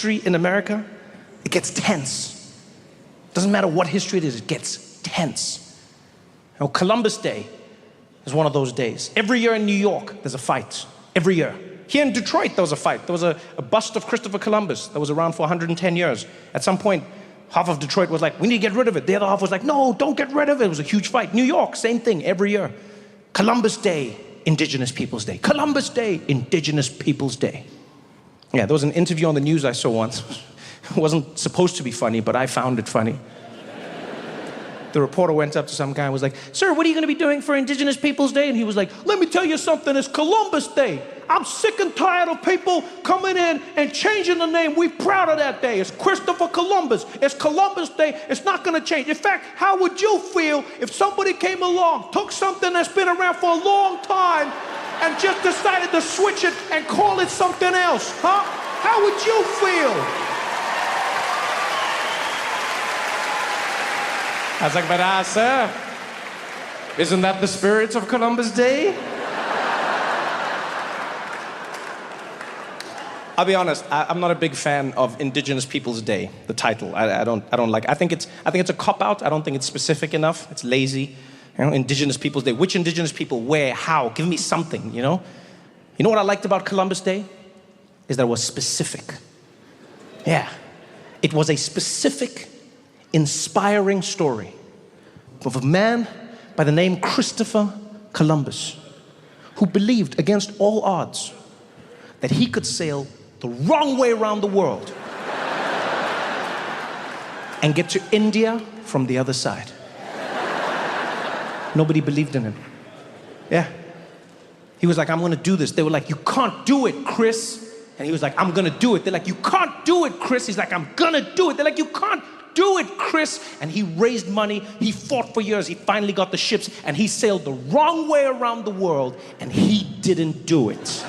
history in America, it gets tense. Doesn't matter what history it is, it gets tense. Now, Columbus Day is one of those days. Every year in New York, there's a fight. Every year. Here in Detroit, there was a fight. There was a bust of Christopher Columbus that was around for 110 years. At some point, half of Detroit was like, we need to get rid of it. The other half was like, no, don't get rid of it. It was a huge fight. New York, same thing, every year. Columbus Day, Indigenous Peoples Day. Columbus Day, Indigenous Peoples Day. Yeah, there was an interview on the news I saw once. It wasn't supposed to be funny, but I found it funny. The reporter went up to some guy and was like, sir, what are you going to be doing for Indigenous Peoples Day? And he was like, let me tell you something, it's Columbus Day. I'm sick and tired of people coming in and changing the name. We're proud of that day. It's Christopher Columbus. It's Columbus Day. It's not going to change. In fact, how would you feel if somebody came along, took something that's been around for a long time, and just decided to switch it and call it something else, huh? How would you feel? I was like, but sir, isn't that the spirit of Columbus Day? I'll be honest, I'm not a big fan of Indigenous Peoples Day, the title. I don't like it. I think it's a cop-out. I don't think it's specific enough. It's lazy. You know, Indigenous Peoples Day. Which Indigenous people? Where? How? Give me something, you know? You know what I liked about Columbus Day? Is that it was specific. Yeah. It was a specific, inspiring story of a man by the name Christopher Columbus, who believed against all odds that he could sail the wrong way around the world and get to India from the other side. Nobody believed in him. Yeah. He was like, I'm gonna do this. They were like, you can't do it, Chris. And he was like, I'm gonna do it. They're like, you can't do it, Chris. He's like, I'm gonna do it. They're like, you can't do it, Chris. And he raised money. He fought for years. He finally got the ships and he sailed the wrong way around the world and he didn't do it.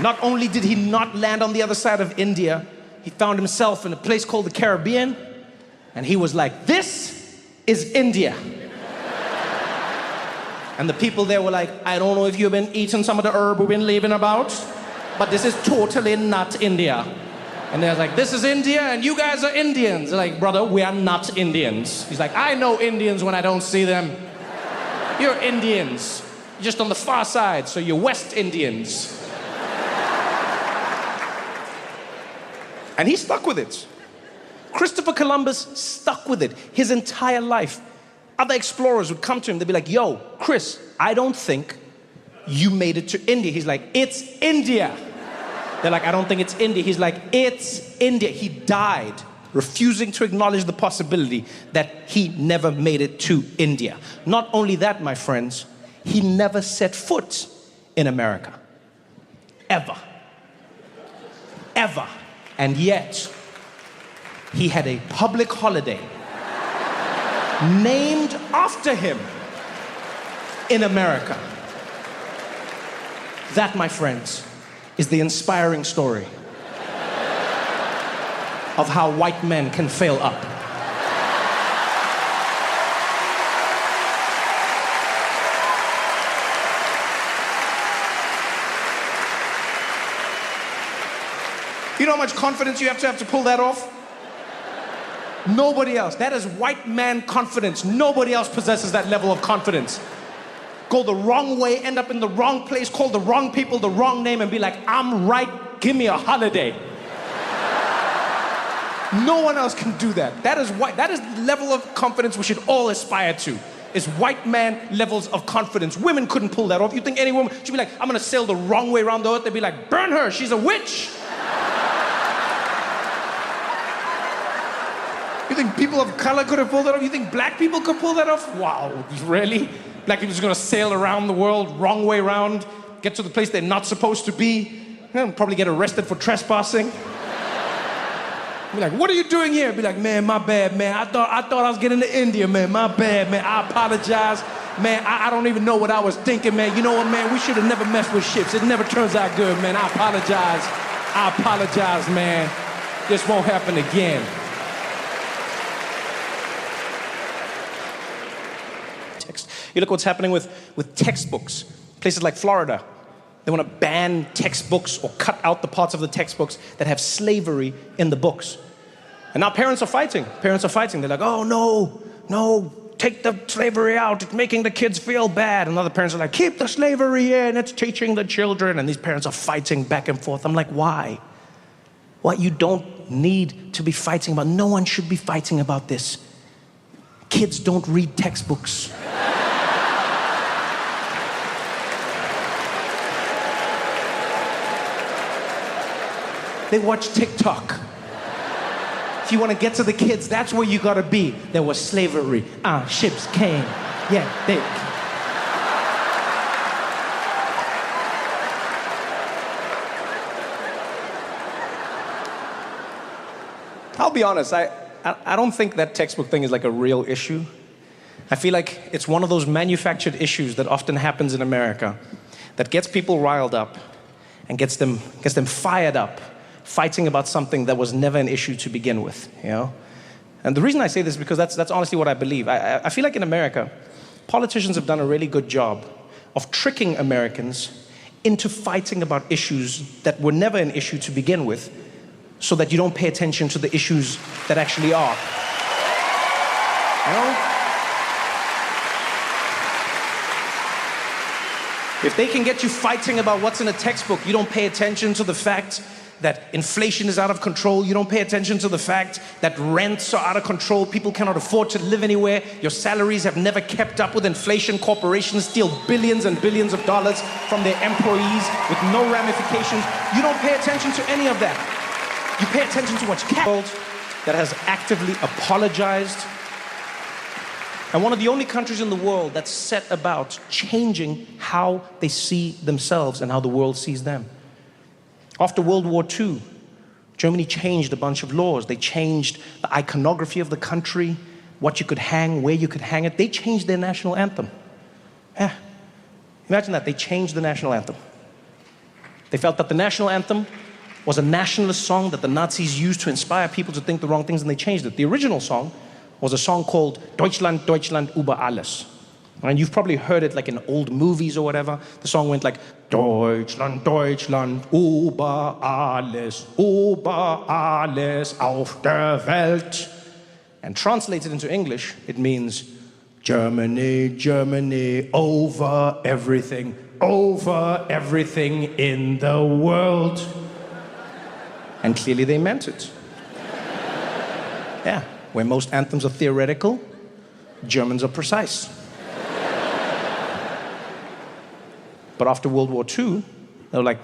Not only did he not land on the other side of India, he found himself in a place called the Caribbean, and he was like, this is India. And the people there were like, I don't know if you've been eating some of the herb we've been leaving about, but this is totally not India. And they're like, this is India, and you guys are Indians. They're like, brother, we are not Indians. He's like, I know Indians when I don't see them. You're Indians. You're just on the far side, so you're West Indians. And he stuck with it. Christopher Columbus stuck with it his entire life. Other explorers would come to him, they'd be like, yo, Chris, I don't think you made it to India. He's like, it's India. They're like, I don't think it's India. He's like, it's India. He died refusing to acknowledge the possibility that he never made it to India. Not only that, my friends, he never set foot in America. Ever. Ever. And yet, he had a public holiday named after him in America. That, my friends, is the inspiring story of how white men can fail up. You know how much confidence you have to pull that off? Nobody else. That is white man confidence. Nobody else possesses that level of confidence. Go the wrong way, end up in the wrong place, call the wrong people the wrong name, and be like, I'm right, give me a holiday. No one else can do that. That is the level of confidence we should all aspire to. Is white man levels of confidence. Women couldn't pull that off. You think any woman should be like, I'm gonna sail the wrong way around the earth? They'd be like, burn her, she's a witch. You think people of color could have pulled that off? You think black people could pull that off? Wow, really? Black people just gonna sail around the world, wrong way around, get to the place they're not supposed to be, probably get arrested for trespassing. Be like, what are you doing here? Be like, man, my bad, man. I thought I was getting to India, man. My bad, man. I apologize. Man, I don't even know what I was thinking, man. You know what, man? We should have never messed with ships. It never turns out good, man. I apologize, man. This won't happen again. You look what's happening with textbooks. Places like Florida, They want to ban textbooks or cut out the parts of the textbooks that have slavery in the books. And now parents are fighting. They're like, oh, no, take the slavery out. It's making the kids feel bad. And other parents are like, keep the slavery in. It's teaching the children. And these parents are fighting back and forth. I'm like, why? What you don't need to be fighting about. No one should be fighting about this. Kids don't read textbooks. They watch TikTok. If you want to get to the kids, that's where you gotta be. There was slavery. Ships came. Yeah, they... I'll be honest, I don't think that textbook thing is like a real issue. I feel like it's one of those manufactured issues that often happens in America that gets people riled up and gets them fired up, fighting about something that was never an issue to begin with, you know? And the reason I say this is because that's honestly what I believe. I feel like in America, politicians have done a really good job of tricking Americans into fighting about issues that were never an issue to begin with, so that you don't pay attention to the issues that actually are. You know? If they can get you fighting about what's in a textbook, you don't pay attention to the fact that inflation is out of control. You don't pay attention to the fact that rents are out of control. People cannot afford to live anywhere. Your salaries have never kept up with inflation. Corporations steal billions and billions of dollars from their employees with no ramifications. You don't pay attention to any of that. You pay attention to what's world that has actively apologized. And one of the only countries in the world that's set about changing how they see themselves and how the world sees them. After World War II, Germany changed a bunch of laws. They changed the iconography of the country, what you could hang, where you could hang it. They changed their national anthem. Yeah. Imagine that, they changed the national anthem. They felt that the national anthem was a nationalist song that the Nazis used to inspire people to think the wrong things, and they changed it. The original song was a song called Deutschland, Deutschland über alles. And you've probably heard it like in old movies or whatever. The song went like, Deutschland, Deutschland, über alles auf der Welt. And translated into English, it means, Germany, Germany, over everything in the world. And clearly they meant it. Yeah, where most anthems are theoretical, Germans are precise. But after World War II, they were like,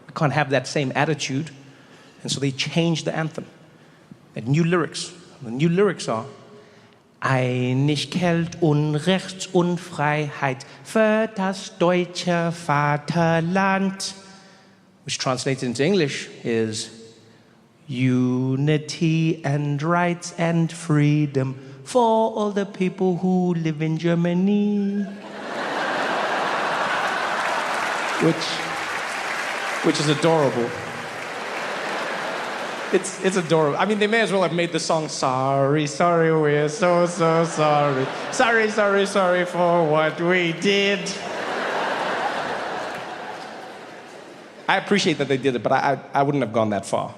we can't have that same attitude. And so they changed the anthem. And new lyrics. The new lyrics are, Einigkeit und Rechtsunfreiheit für das deutsche Vaterland. Which translated into English is, unity and rights and freedom for all the people who live in Germany. Which is adorable. It's adorable. I mean, they may as well have made the song, sorry, sorry, we're so sorry. Sorry for what we did. I appreciate that they did it, but I wouldn't have gone that far.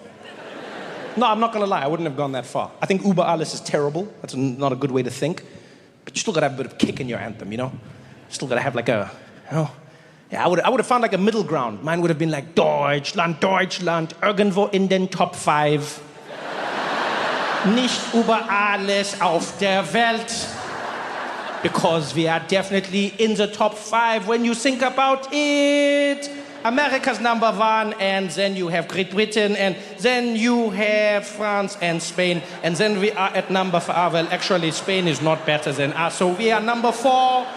No, I'm not gonna lie, I wouldn't have gone that far. I think Über alles is terrible. That's not a good way to think. But you still gotta have a bit of kick in your anthem, you know? Still gotta have like a, you know? Yeah, I would have found like a middle ground. Mine would have been like, Deutschland, Deutschland, irgendwo in den Top 5. Nicht über alles auf der Welt. Because we are definitely in the top 5 when you think about it. America's number 1, and then you have Great Britain, and then you have France and Spain, and then we are at number 4. Well, actually, Spain is not better than us, so we are number 4.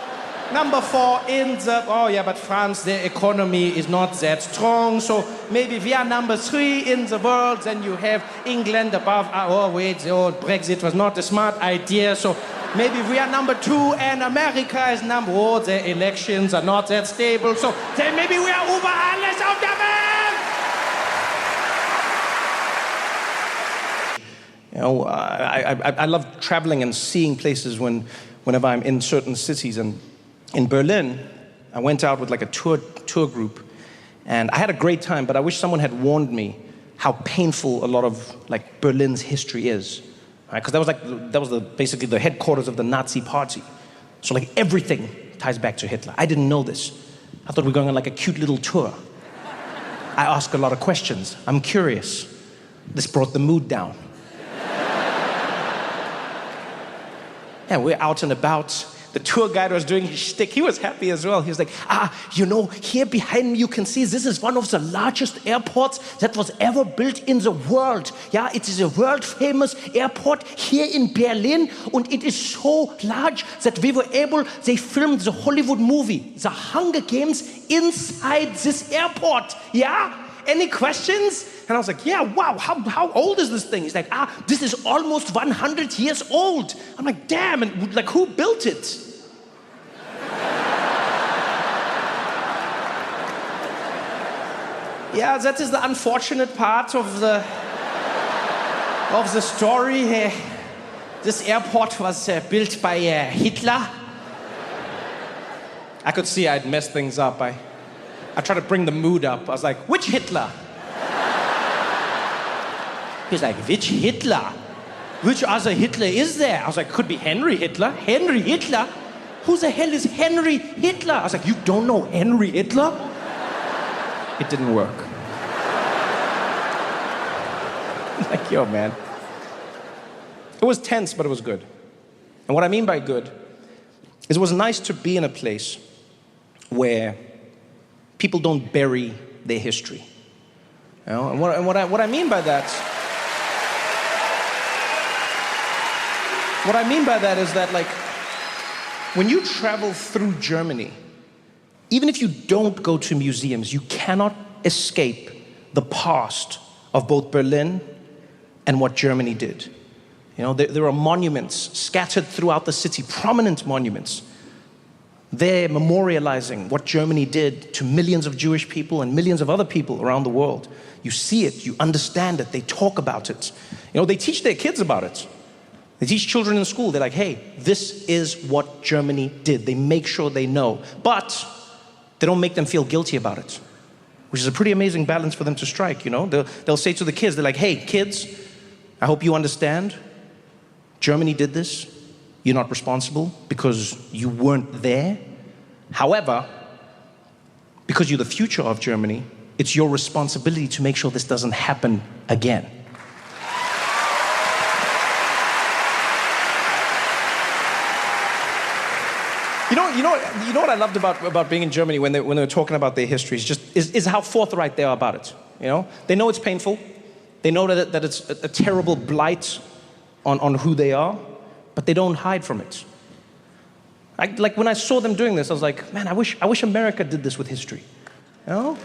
Number 4 in the... Oh, yeah, but France, their economy is not that strong, so maybe we are number 3 in the world, then you have England above... Oh, wait, Brexit was not a smart idea, so... Maybe we are number 2 and America is number... Oh, their elections are not that stable, so then maybe we are über alles auf der Welt! You know, I love traveling and seeing places whenever I'm in certain cities. And in Berlin, I went out with like a tour group, And I had a great time, but I wish someone had warned me how painful a lot of like Berlin's history is. Because that was basically the headquarters of the Nazi party. So like everything ties back to Hitler. I didn't know this. I thought we were going on like a cute little tour. I ask a lot of questions. I'm curious. This brought the mood down. Yeah, we're out and about. The tour guide was doing his shtick. He was happy as well. He was like, here behind me you can see this is one of the largest airports that was ever built in the world. Yeah, it is a world famous airport here in Berlin, and it is so large that they filmed the Hollywood movie, The Hunger Games, inside this airport. Yeah? Any questions? And I was like, yeah, wow, how old is this thing? He's like, this is almost 100 years old. I'm like, damn, and like, who built it? Yeah, that is the unfortunate part of the story. This airport was built by Hitler. I could see I'd messed things up. I tried to bring the mood up. I was like, which Hitler? He's like, which Hitler? Which other Hitler is there? I was like, could be Henry Hitler. Henry Hitler? Who the hell is Henry Hitler? I was like, you don't know Henry Hitler? It didn't work. Like, yo, man. It was tense, but it was good. And what I mean by good is it was nice to be in a place where people don't bury their history. You know? And what I mean by that... What I mean by that is that, like, when you travel through Germany, even if you don't go to museums, you cannot escape the past of both Berlin and what Germany did. You know, there are monuments scattered throughout the city, prominent monuments. They're memorializing what Germany did to millions of Jewish people and millions of other people around the world. You see it, you understand it, they talk about it. You know, they teach their kids about it. They teach children in school. They're like, hey, this is what Germany did. They make sure they know. But they don't make them feel guilty about it, which is a pretty amazing balance for them to strike, you know? They'll say to the kids, they're like, hey, kids, I hope you understand. Germany did this. You're not responsible because you weren't there. However, because you're the future of Germany, it's your responsibility to make sure this doesn't happen again. You know what I loved about being in Germany when they were talking about their history is how forthright they are about it. You know, they know it's painful. They know that it's a terrible blight on who they are, but they don't hide from it. Like when I saw them doing this, I was like, man, I wish America did this with history. You know?